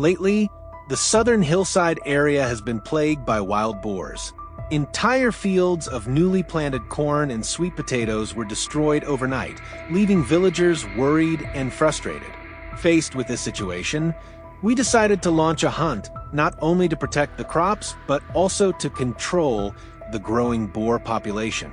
Lately, the southern hillside area has been plagued by wild boars. Entire fields of newly planted corn and sweet potatoes were destroyed overnight, leaving villagers worried and frustrated. Faced with this situation, we decided to launch a hunt, not only to protect the crops, but also to control the growing boar population.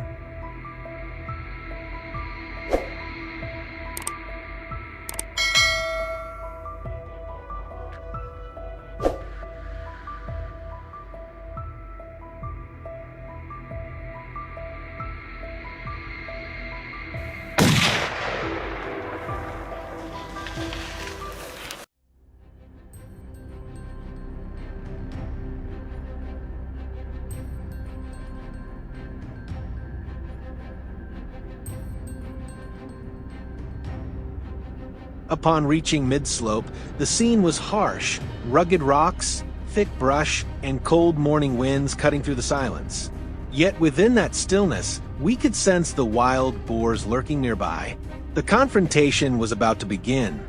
Upon reaching mid-slope, the scene was harsh. Rugged rocks, thick brush, and cold morning winds cutting through the silence. Yet within that stillness, we could sense the wild boars lurking nearby. The confrontation was about to begin.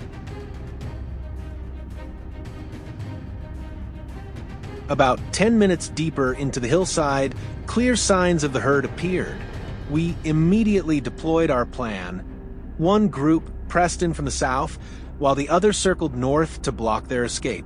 About 10 minutes deeper into the hillside, clear signs of the herd appeared. We immediately deployed our plan. One group pressed in from the south, while the other circled north to block their escape.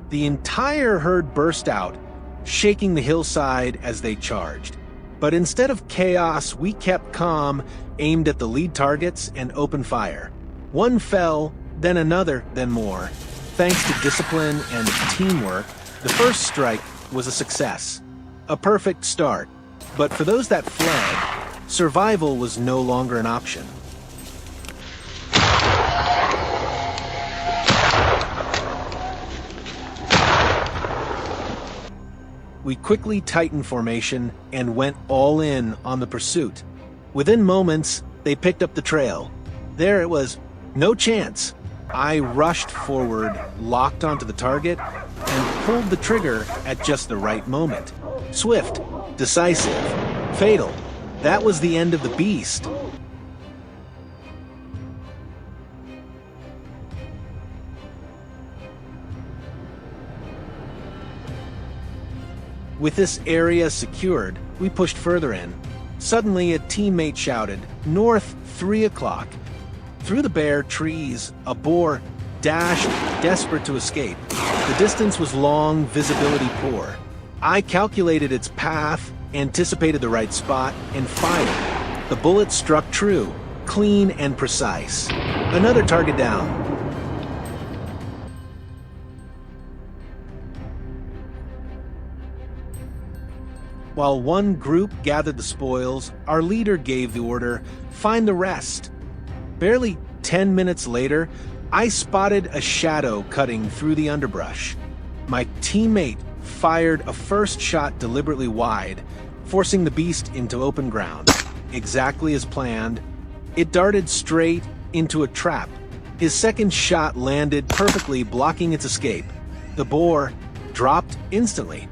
The entire herd burst out, shaking the hillside as they charged. But instead of chaos, we kept calm, aimed at the lead targets, and opened fire. One fell, then another, then more. Thanks to discipline and teamwork, the first strike was a success. A perfect start. But for those that fled, survival was no longer an option. We quickly tightened formation and went all in on the pursuit. Within moments, they picked up the trail. There it was, no chance. I rushed forward, locked onto the target, and pulled the trigger at just the right moment. Swift, decisive, fatal. That was the end of the beast. With this area secured, we pushed further in. Suddenly, a teammate shouted, "North, 3 o'clock." Through the bare trees, a boar dashed, desperate to escape. The distance was long, visibility poor. I calculated its path, anticipated the right spot, and fired. The bullet struck true, clean and precise. Another target down. While one group gathered the spoils, our leader gave the order, "Find the rest." Barely 10 minutes later, I spotted a shadow cutting through the underbrush. My teammate fired a first shot deliberately wide, forcing the beast into open ground. Exactly as planned, it darted straight into a trap. His second shot landed perfectly, blocking its escape. The boar dropped instantly.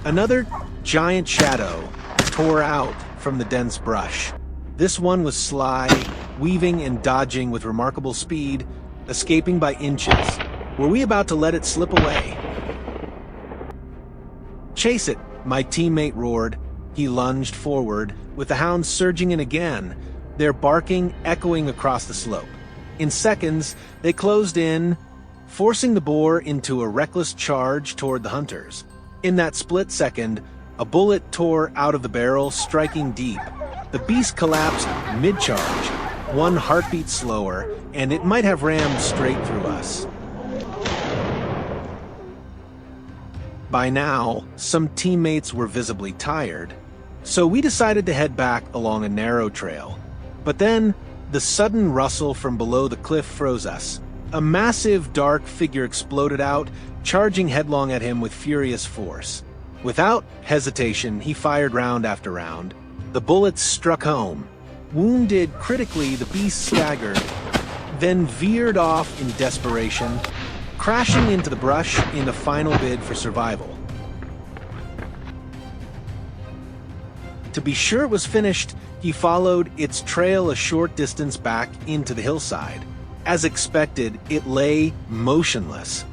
Another giant shadow tore out from the dense brush. This one was sly, weaving and dodging with remarkable speed, escaping by inches. Were we about to let it slip away? "Chase it," my teammate roared. He lunged forward, with the hounds surging in again, their barking echoing across the slope. In seconds, they closed in, forcing the boar into a reckless charge toward the hunters. In that split second, a bullet tore out of the barrel, striking deep. The beast collapsed mid-charge, one heartbeat slower, and it might have rammed straight through us. By now, some teammates were visibly tired, so we decided to head back along a narrow trail. But then, the sudden rustle from below the cliff froze us. A massive, dark figure exploded out, charging headlong at him with furious force. Without hesitation, he fired round after round. The bullets struck home. Wounded critically, the beast staggered, then veered off in desperation, crashing into the brush in a final bid for survival. To be sure it was finished, he followed its trail a short distance back into the hillside. As expected, it lay motionless.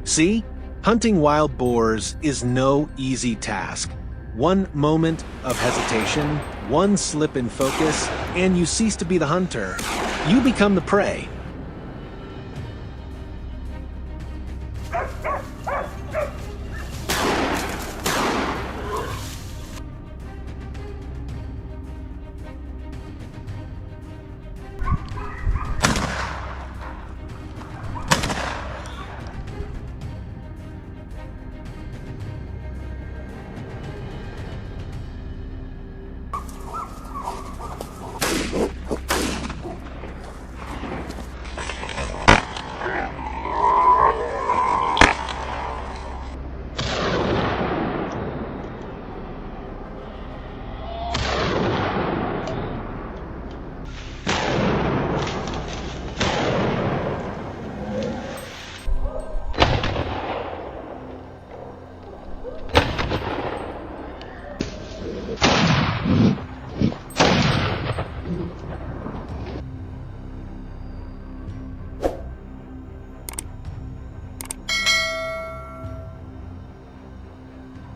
See? Hunting wild boars is no easy task. One moment of hesitation, one slip in focus, and you cease to be the hunter. You become the prey.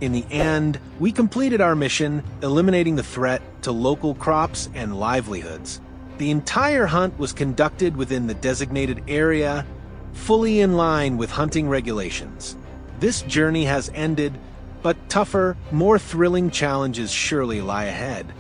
In the end, we completed our mission, eliminating the threat to local crops and livelihoods. The entire hunt was conducted within the designated area, fully in line with hunting regulations. This journey has ended, but tougher, more thrilling challenges surely lie ahead.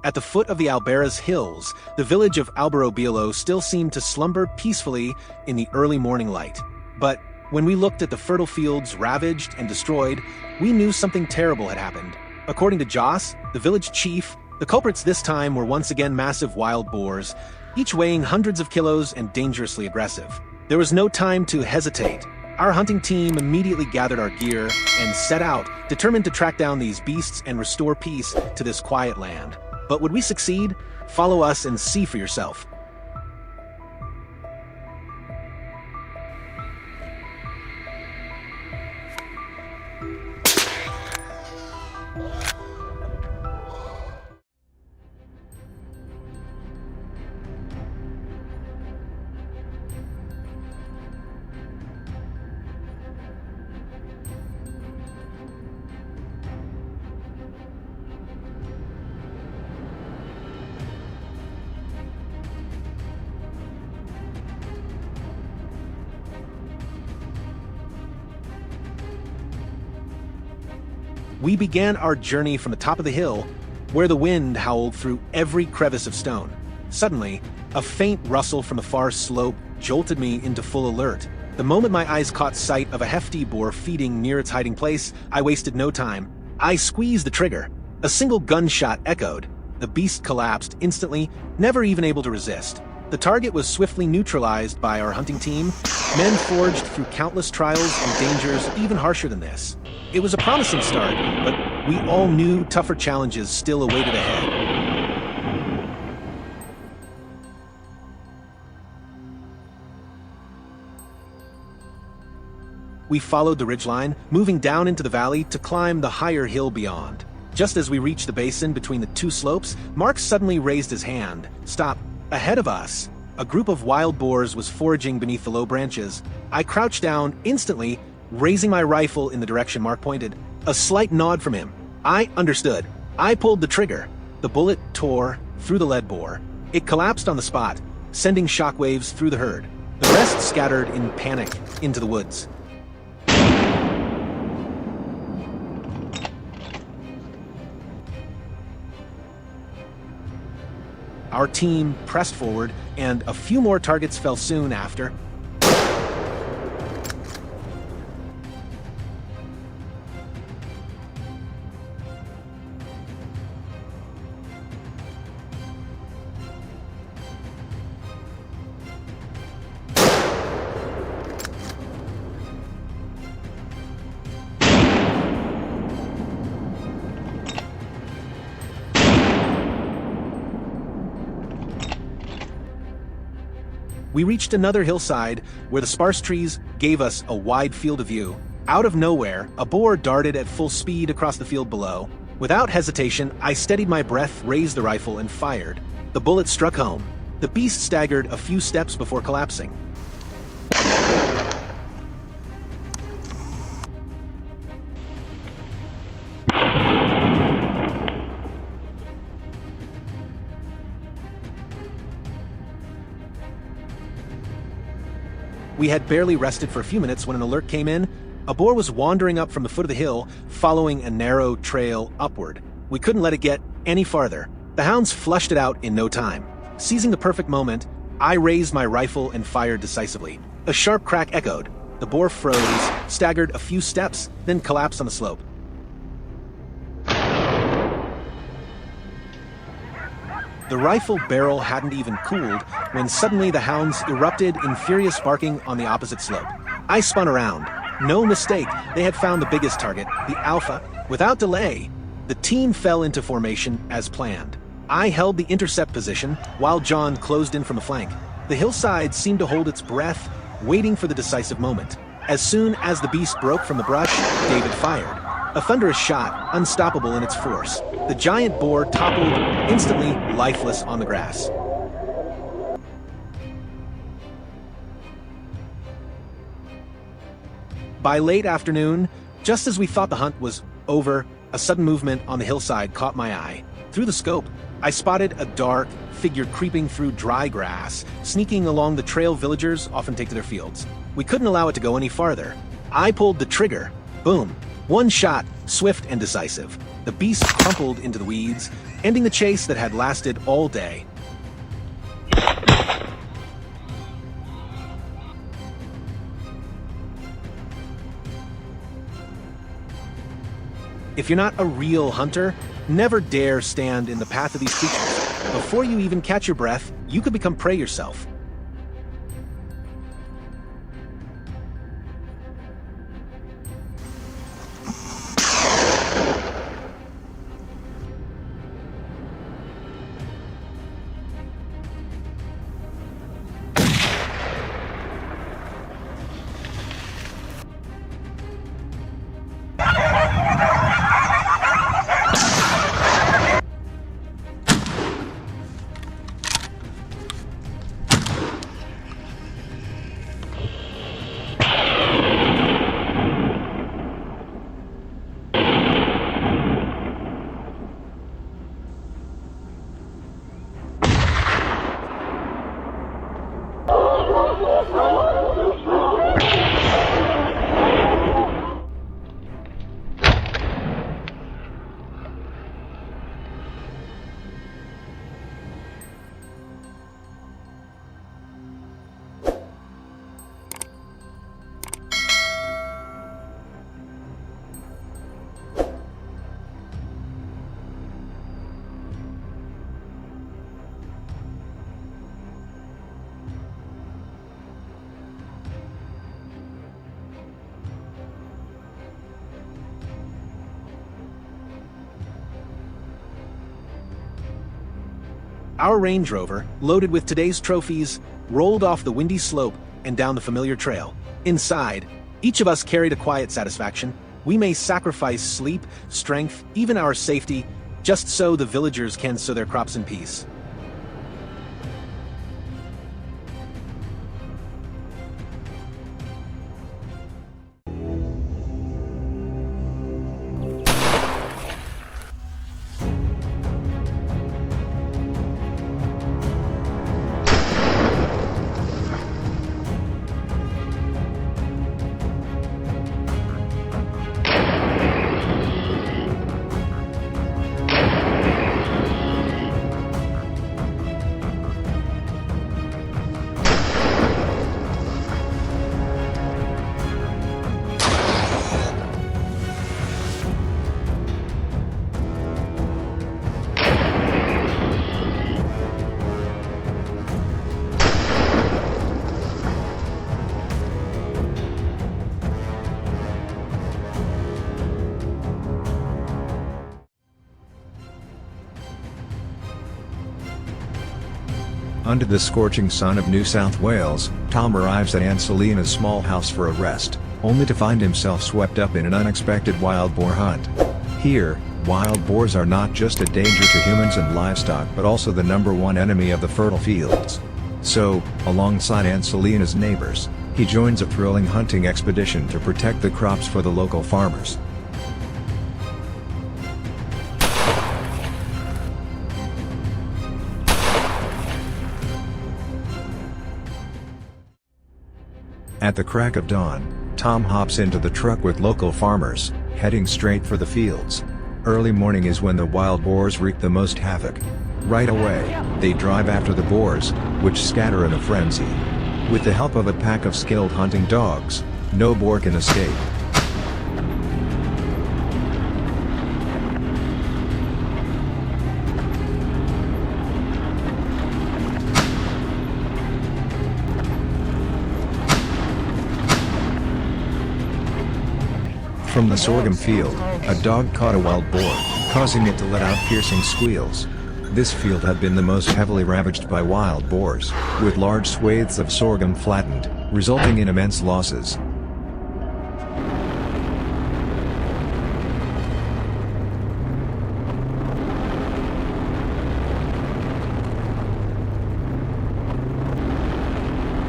At the foot of the Alberas Hills, the village of Alberobilo still seemed to slumber peacefully in the early morning light. But when we looked at the fertile fields ravaged and destroyed, we knew something terrible had happened. According to Joss, the village chief, the culprits this time were once again massive wild boars, each weighing hundreds of kilos and dangerously aggressive. There was no time to hesitate. Our hunting team immediately gathered our gear and set out, determined to track down these beasts and restore peace to this quiet land. But would we succeed? Follow us and see for yourself. We began our journey from the top of the hill, where the wind howled through every crevice of stone. Suddenly, a faint rustle from the far slope jolted me into full alert. The moment my eyes caught sight of a hefty boar feeding near its hiding place, I wasted no time. I squeezed the trigger. A single gunshot echoed. The beast collapsed instantly, never even able to resist. The target was swiftly neutralized by our hunting team, men forged through countless trials and dangers even harsher than this. It was a promising start, but we all knew tougher challenges still awaited ahead. We followed the ridgeline, moving down into the valley to climb the higher hill beyond. Just as we reached the basin between the two slopes, Mark suddenly raised his hand. Stop. Ahead of us, a group of wild boars was foraging beneath the low branches. I crouched down instantly, raising my rifle in the direction Mark pointed. A slight nod from him. I understood. I pulled the trigger. The bullet tore through the lead boar. It collapsed on the spot, sending shockwaves through the herd. The rest scattered in panic into the woods. Our team pressed forward, and a few more targets fell soon after. We reached another hillside where the sparse trees gave us a wide field of view. Out of nowhere, a boar darted at full speed across the field below. Without hesitation, I steadied my breath, raised the rifle, and fired. The bullet struck home. The beast staggered a few steps before collapsing. We had barely rested for a few minutes when an alert came in. A boar was wandering up from the foot of the hill, following a narrow trail upward. We couldn't let it get any farther. The hounds flushed it out in no time. Seizing the perfect moment, I raised my rifle and fired decisively. A sharp crack echoed. The boar froze, staggered a few steps, then collapsed on the slope. The rifle barrel hadn't even cooled when suddenly the hounds erupted in furious barking on the opposite slope. I spun around. No mistake, they had found the biggest target, the alpha. Without delay, the team fell into formation as planned. I held the intercept position while John closed in from the flank. The hillside seemed to hold its breath, waiting for the decisive moment. As soon as the beast broke from the brush, David fired. A thunderous shot, unstoppable in its force. The giant boar toppled, instantly lifeless on the grass. By late afternoon, just as we thought the hunt was over, a sudden movement on the hillside caught my eye. Through the scope, I spotted a dark figure creeping through dry grass, sneaking along the trail villagers often take to their fields. We couldn't allow it to go any farther. I pulled the trigger. Boom. One shot, swift and decisive. The beast crumpled into the weeds, ending the chase that had lasted all day. If you're not a real hunter, never dare stand in the path of these creatures. Before you even catch your breath, you could become prey yourself. Our Range Rover, loaded with today's trophies, rolled off the windy slope and down the familiar trail. Inside, each of us carried a quiet satisfaction. We may sacrifice sleep, strength, even our safety, just so the villagers can sow their crops in peace. Under the scorching sun of New South Wales, Tom arrives at Aunt Selena's small house for a rest, only to find himself swept up in an unexpected wild boar hunt. Here, wild boars are not just a danger to humans and livestock but also the #1 enemy of the fertile fields. So, alongside Aunt Selena's neighbors, he joins a thrilling hunting expedition to protect the crops for the local farmers. At the crack of dawn, Tom hops into the truck with local farmers, heading straight for the fields. Early morning is when the wild boars wreak the most havoc. Right away, they drive after the boars, which scatter in a frenzy. With the help of a pack of skilled hunting dogs, no boar can escape. From the sorghum field, a dog caught a wild boar, causing it to let out piercing squeals. This field had been the most heavily ravaged by wild boars, with large swathes of sorghum flattened, resulting in immense losses.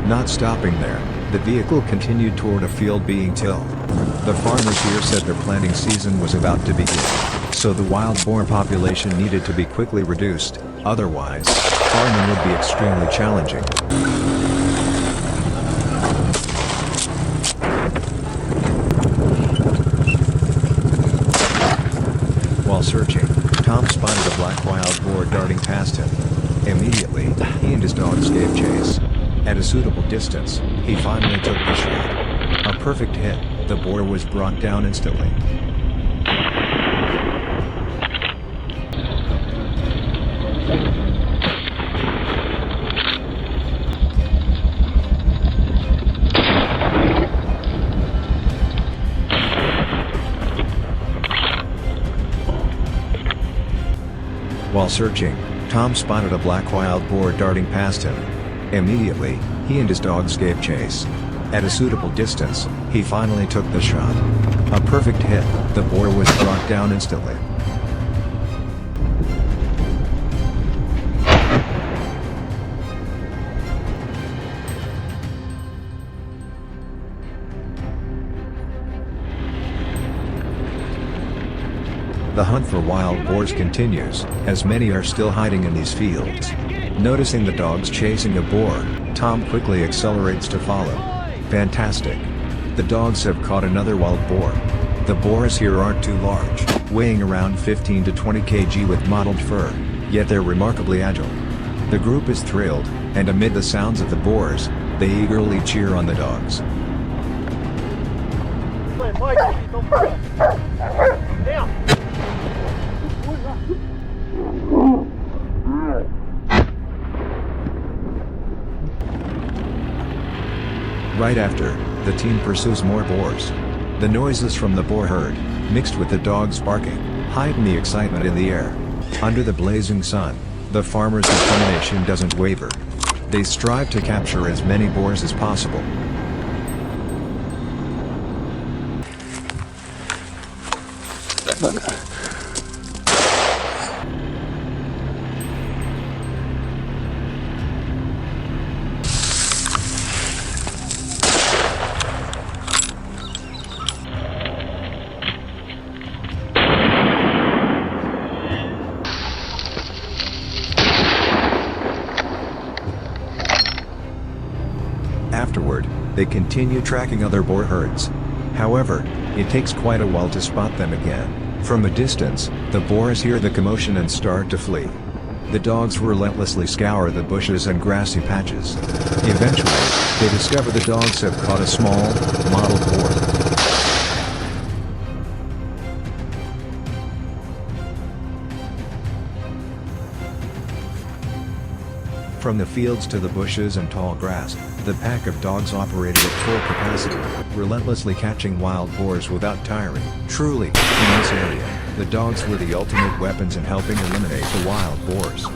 Not stopping there, the vehicle continued toward a field being tilled. The farmers here said their planting season was about to begin, so the wild boar population needed to be quickly reduced, otherwise, farming would be extremely challenging. While searching, Tom spotted a black wild boar darting past him. Immediately, he and his dogs gave chase. At a suitable distance, he finally took the shot. A perfect hit, the boar was brought down instantly. While searching, Tom spotted a black wild boar darting past him. Immediately, he and his dogs gave chase. At a suitable distance, he finally took the shot. A perfect hit, the boar was brought down instantly. The hunt for wild boars continues, as many are still hiding in these fields. Noticing the dogs chasing a boar, Tom quickly accelerates to follow. Fantastic! The dogs have caught another wild boar. The boars here aren't too large, weighing around 15 to 20 kg with mottled fur, yet they're remarkably agile. The group is thrilled, and amid the sounds of the boars, they eagerly cheer on the dogs. Right after, the team pursues more boars. The noises from the boar herd, mixed with the dogs barking, heighten the excitement in the air. Under the blazing sun, the farmers' determination doesn't waver. They strive to capture as many boars as possible. Look. Afterward, they continue tracking other boar herds. However, it takes quite a while to spot them again. From a distance, the boars hear the commotion and start to flee. The dogs relentlessly scour the bushes and grassy patches. Eventually, they discover the dogs have caught a small, mottled boar. From the fields to the bushes and tall grass, the pack of dogs operated at full capacity, relentlessly catching wild boars without tiring. Truly, in this area, the dogs were the ultimate weapons in helping eliminate the wild boars.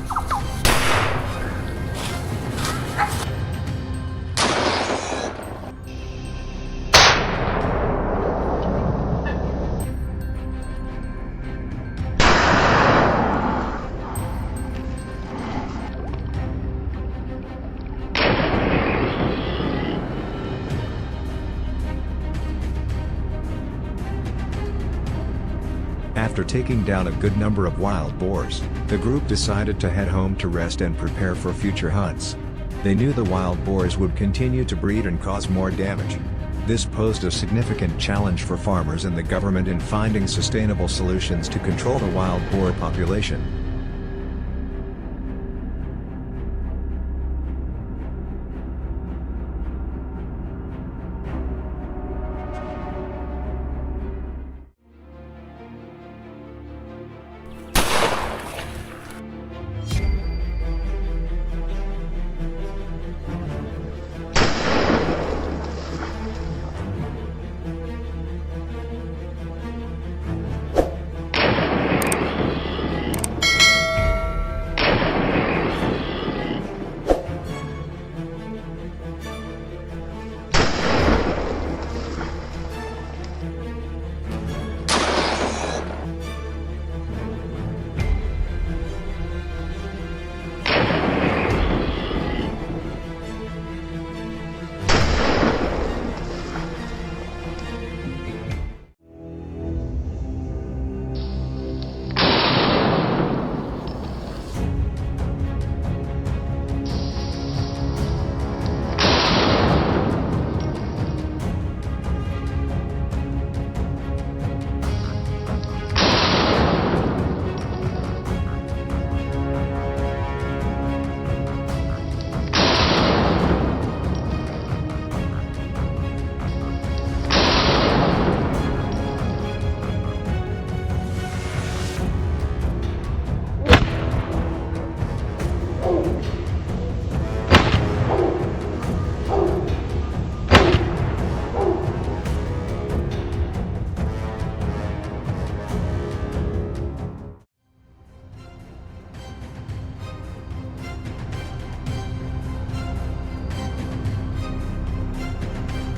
After taking down a good number of wild boars, the group decided to head home to rest and prepare for future hunts. They knew the wild boars would continue to breed and cause more damage. This posed a significant challenge for farmers and the government in finding sustainable solutions to control the wild boar population.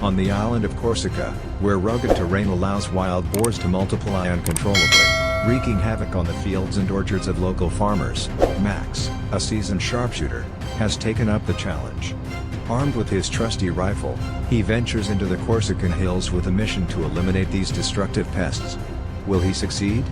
On the island of Corsica, where rugged terrain allows wild boars to multiply uncontrollably, wreaking havoc on the fields and orchards of local farmers, Max, a seasoned sharpshooter, has taken up the challenge. Armed with his trusty rifle, he ventures into the Corsican hills with a mission to eliminate these destructive pests. Will he succeed?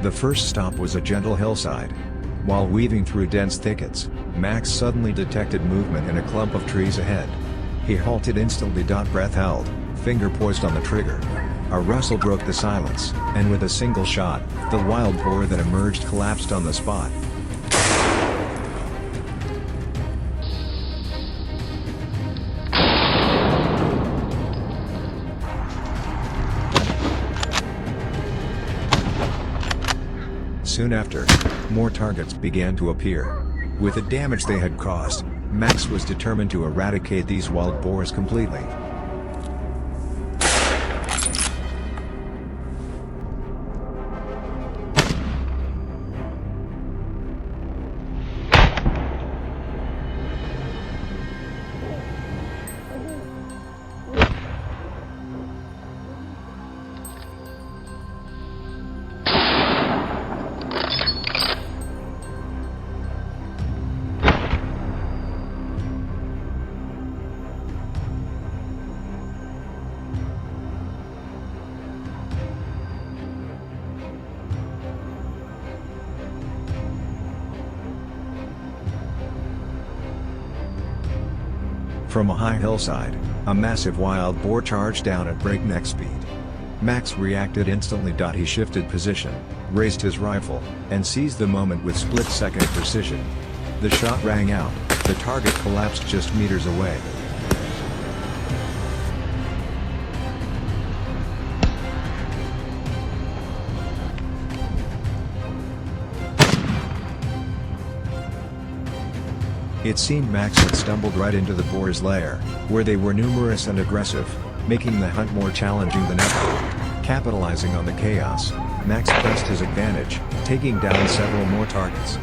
The first stop was a gentle hillside. While weaving through dense thickets, Max suddenly detected movement in a clump of trees ahead. He halted instantly. Breath held, finger poised on the trigger. A rustle broke the silence, and with a single shot, the wild boar that emerged collapsed on the spot. Soon after, more targets began to appear. With the damage they had caused, Max was determined to eradicate these wild boars completely. From a high hillside, a massive wild boar charged down at breakneck speed. Max reacted instantly. He shifted position, raised his rifle, and seized the moment with split-second precision. The shot rang out, the target collapsed just meters away. It seemed Max had stumbled right into the boar's lair, where they were numerous and aggressive, making the hunt more challenging than ever. Capitalizing on the chaos, Max pressed his advantage, taking down several more targets.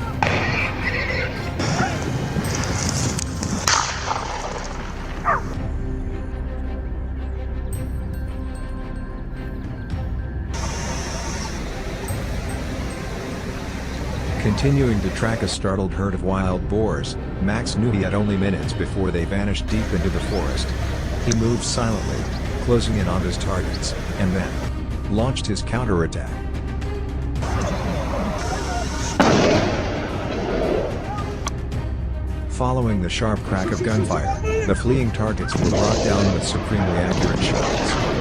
Continuing to track a startled herd of wild boars, Max knew he had only minutes before they vanished deep into the forest. He moved silently, closing in on his targets, and then launched his counterattack. Following the sharp crack of gunfire, the fleeing targets were brought down with supremely accurate shots.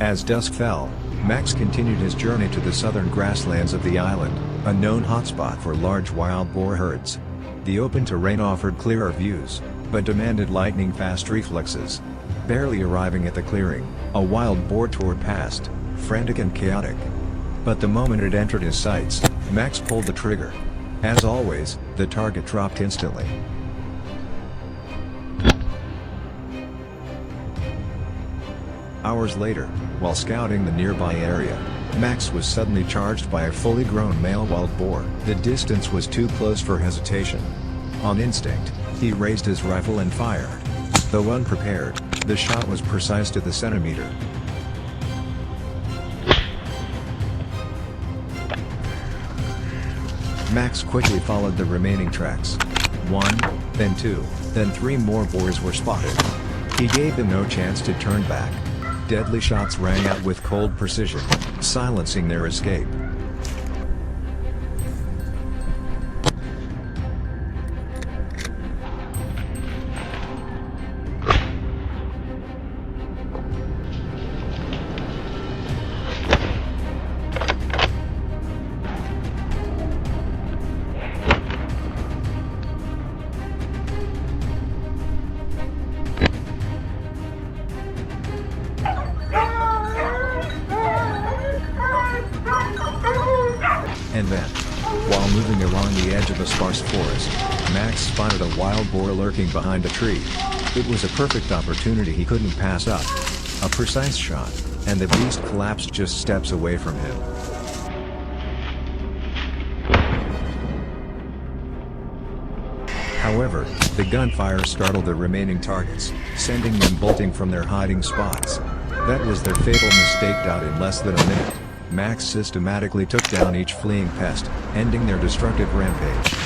As dusk fell, Max continued his journey to the southern grasslands of the island, a known hotspot for large wild boar herds. The open terrain offered clearer views, but demanded lightning-fast reflexes. Barely arriving at the clearing, a wild boar tore past, frantic and chaotic. But the moment it entered his sights, Max pulled the trigger. As always, the target dropped instantly. Hours later, while scouting the nearby area, Max was suddenly charged by a fully grown male wild boar. The distance was too close for hesitation. On instinct, he raised his rifle and fired. Though unprepared, the shot was precise to the centimeter. Max quickly followed the remaining tracks. 1, then 2, then 3 more boars were spotted. He gave them no chance to turn back. Deadly shots rang out with cold precision, silencing their escape. And then, while moving along the edge of a sparse forest, Max spotted a wild boar lurking behind a tree. It was a perfect opportunity he couldn't pass up. A precise shot, and the beast collapsed just steps away from him. However, the gunfire startled the remaining targets, sending them bolting from their hiding spots. That was their fatal mistake. In less than a minute, Max systematically took down each fleeing pest, ending their destructive rampage.